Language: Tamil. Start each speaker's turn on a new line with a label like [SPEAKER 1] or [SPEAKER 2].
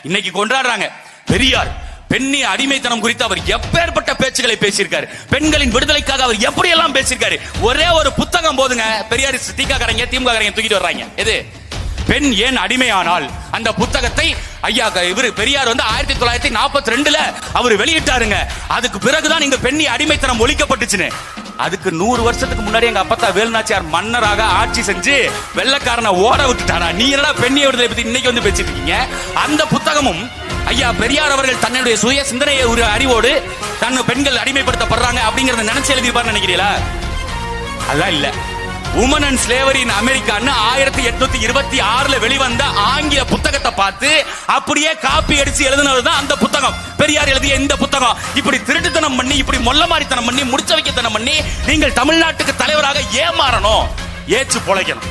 [SPEAKER 1] இன்னைக்கு கொண்டாடுறாங்க. பெரியார் பெண்ணி அடிமைத்தனம் குறித்து அவர் எப்பேற்பட்ட பேச்சுகளை பேசியிருக்காரு, பெண்களின் விடுதலைக்காக அவர் எப்படி எல்லாம் பேசியிருக்காரு. ஒரே ஒரு புத்தகம் போதுங்க, பெரியார் திகாரங்க திமுக தூக்கிட்டு வர்றாங்க. எது? பெண் ஏன் அடிமையானால். அந்த புத்தகத்தை ஐயா இவரு பெரியார் 1942 அவர் வெளியிட்டாருங்க. அதுக்கு பிறகுதான் இங்க பெண்ணி அடிமைத்தனம் ஒழிக்கப்பட்டுச்சுன்னு. அதுக்கு 100 வருஷத்துக்கு முன்னாடி எங்க அப்பத்தா வேலுநாச்சியார் மன்னராக ஆட்சி செஞ்சு வெள்ளக்காரனை ஓட விட்டுட்டாரா? நீ என்னடா பெண்ணி விடுதலை பத்தி இன்னைக்கு பேசிட்டு இருக்கீங்க? அந்த புத்தகமும் ஐயா பெரியார் அவர்கள் தன்னுடைய சுய சிந்தனையை ஒரு அறிவோடு தன் பெண்கள் அடிமைப்படுத்தப்படுறாங்க அப்படிங்கறத நினைச்சு எழுதிப்பாரு நினைக்கிறீங்களா? அதான் இல்ல. உமன் அண்ட் ஸ்லேவரி இன் அமெரிக்கான்னு 1826 வெளிவந்த ஆங்கில புத்தகத்தை பார்த்து அப்படியே காப்பி அடிச்சு எழுதினதுதான் அந்த புத்தகம். பெரியார் எழுதிய இந்த புத்தகம். இப்படி திருட்டுத்தனம் பண்ணி, இப்படி மொல்லமாரித்தனம் பண்ணி, முடிச்ச வைக்கத்தனம் பண்ணி நீங்கள் தமிழ்நாட்டுக்கு தலைவராக ஏமாறணும், ஏச்சு பொழைக்கணும்.